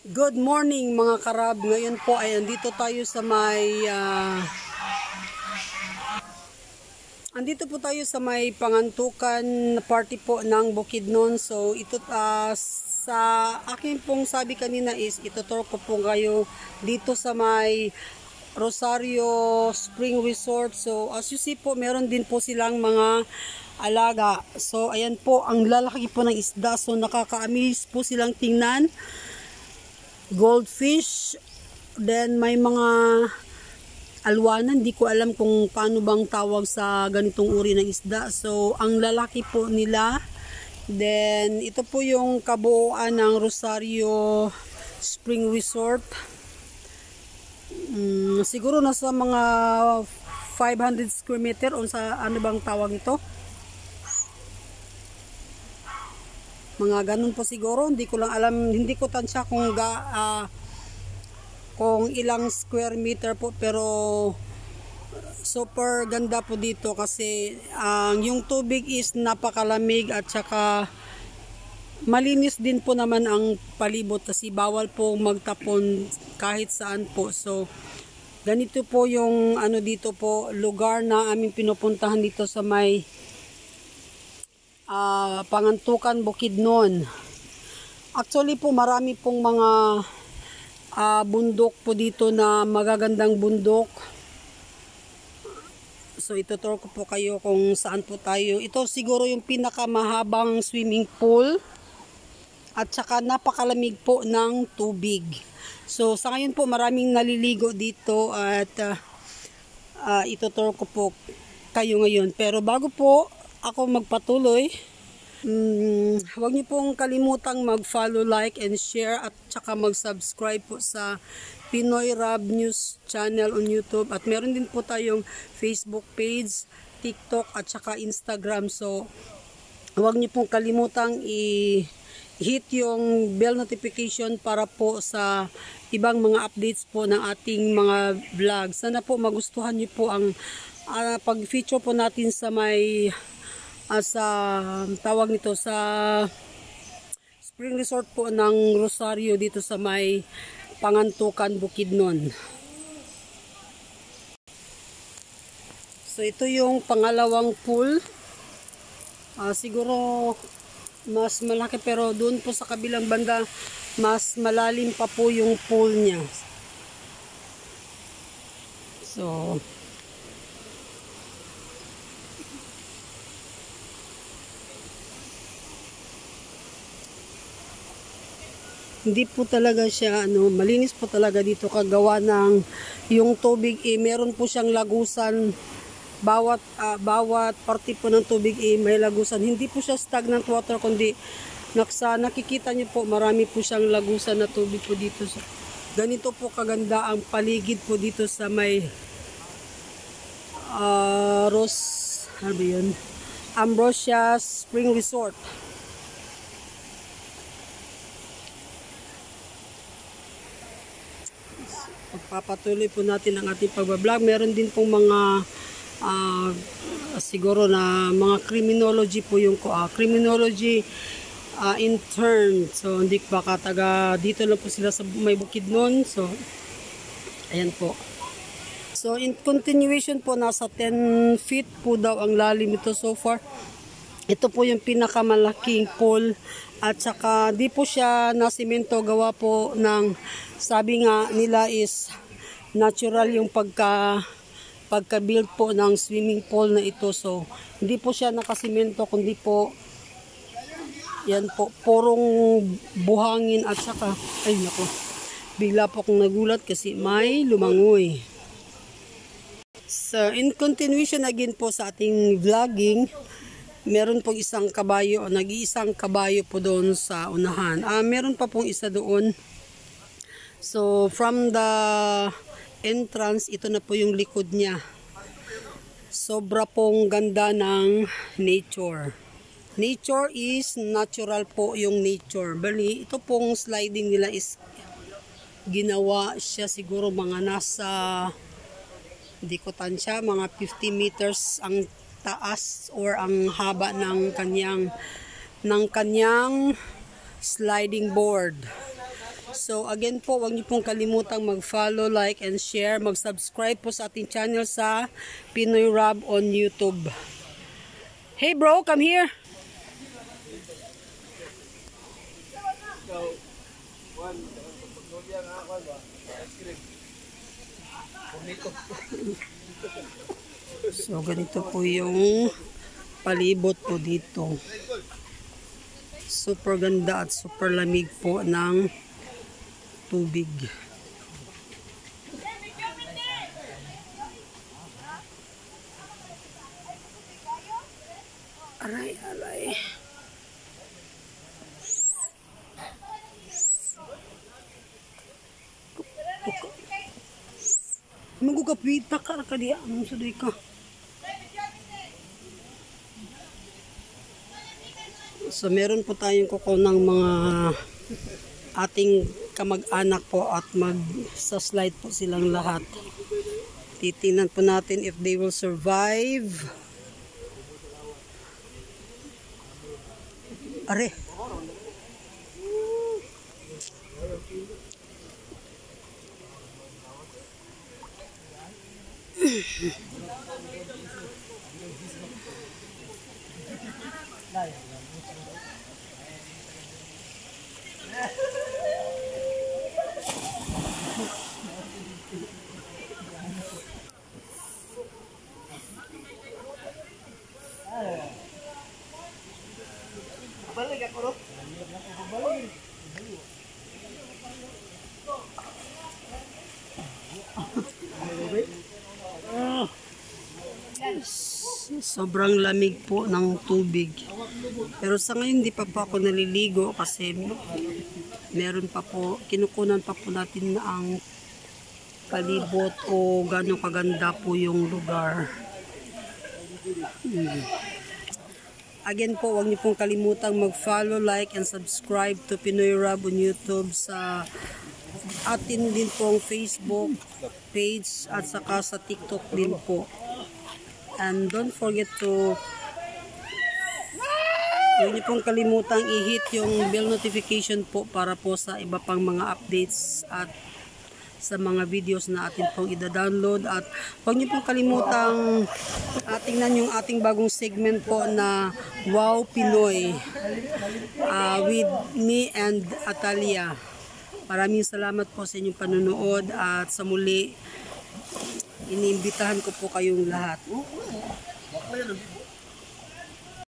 Good morning mga karab. Ngayon po ay andito tayo sa may pangantukan na party po ng Bukidnon. So ito sa akin pong sabi kanina is itutur ko po kayo dito sa may Rosario Spring Resort. So as you see po, meron din po silang mga alaga. So ayan po, ang lalaki po ng isda. So nakaka-amaze po silang tingnan. Goldfish, then may mga alwanan, hindi ko alam kung paano bang tawag sa ganitong uri ng isda. So ang lalaki po nila. Then ito po yung kabuuan ng Rosario Spring Resort. Siguro nasa mga 500 square meter o sa ano bang tawag ito, mga ganun po siguro. Hindi ko lang alam, hindi ko tansya kung ilang square meter po, pero super ganda po dito kasi yung tubig is napakalamig at saka malinis din po naman ang palibot kasi bawal po magtapon kahit saan po. So ganito po yung ano dito po, lugar na aming pinupuntahan dito sa may Pangantukan Bukidnon. Actually po marami pong mga bundok po dito na magagandang bundok. So itutur ko po kayo kung saan po tayo. Ito siguro yung pinakamahabang swimming pool at saka napakalamig po ng tubig. So sa ngayon po maraming naliligo dito at itutur ko po kayo ngayon. Pero bago po ako magpatuloy, huwag niyo pong kalimutang mag-follow, like, and share at saka mag-subscribe po sa Pinoy Rab News channel on YouTube. At meron din po tayong Facebook page, TikTok at saka Instagram. So huwag niyo pong kalimutang i-hit yung bell notification para po sa ibang mga updates po ng ating mga vlog. Sana po magustuhan niyo po ang pag-feature po natin sa may sa tawag nito sa Spring Resort po ng Rosario dito sa may Pangantukan Bukidnon. So ito yung pangalawang pool. Siguro mas malaki, pero doon po sa kabilang banda mas malalim pa po yung pool niya. So hindi po talaga siya malinis po talaga dito, kagawa ng yung tubig meron po siyang lagusan. Bawat parte po ng tubig may lagusan. Hindi po siya stagnant water, kundi nakikita niyo po marami po siyang lagusan na tubig po dito. Ganito po kaganda ang paligid po dito sa may Ambrosia Spring Resort. Pagpapatuloy po natin ang ating pagbablog. Meron din pong mga siguro na mga criminology po yung criminology intern. So hindi baka taga dito lang po sila sa may Bukidnon. So ayan po. So in continuation po, nasa 10 feet po daw ang lalim ito so far. Ito po yung pinakamalaking pool at saka di po siya na simento, gawa po ng, sabi nga nila is natural yung pagka-build po ng swimming pool na ito. So hindi po siya nakasimento, kundi po yan po purong buhangin at saka ay nako, bigla po akong nagulat kasi may lumangoy. So in continuation again po sa ating vlogging, meron pong isang kabayo, nag-iisang kabayo po doon sa unahan. Meron pa pong isa doon. So from the entrance, ito na po yung likod niya. Sobra pong ganda ng nature. Nature is natural po yung nature. Bali, ito pong sliding nila is ginawa siya siguro mga nasa, hindi ko tansya, mga 50 meters ang taas or ang haba ng kanyang sliding board. So again po, huwag niyo pong kalimutang mag-follow, like, and share. Mag-subscribe po sa ating channel sa Pinoy Rob on YouTube. Hey bro, come here. So ganito po yung palibot po dito. Super ganda at super lamig po ng tubig. Aray, aray. Magugapita ka diya. Anong suday ka? So meron po tayong kuko ng mga ating kamag-anak po at mag-slide po silang lahat. Titingnan po natin if they will survive. Are. Balik ako ro. Sobrang lamig po ng tubig. Pero sa ngayon hindi pa po ako naliligo kasi meron pa po, kinukunan pa po natin ang palibot o gano'ng kaganda po yung lugar. Again po, huwag niyo pong kalimutang mag-follow, like, and subscribe to Pinoy Rob on YouTube, sa atin din pong Facebook page at saka sa TikTok din po. And don't forget to huwag niyo pong kalimutang i-hit yung bell notification po para po sa iba pang mga updates at sa mga videos na atin pong ida-download. At huwag niyo pong kalimutang tingnan yung ating bagong segment po na Wow Pinoy with me and Atalia. Maraming salamat po sa inyong panunood at sa muli iniimbitahan ko po kayong lahat.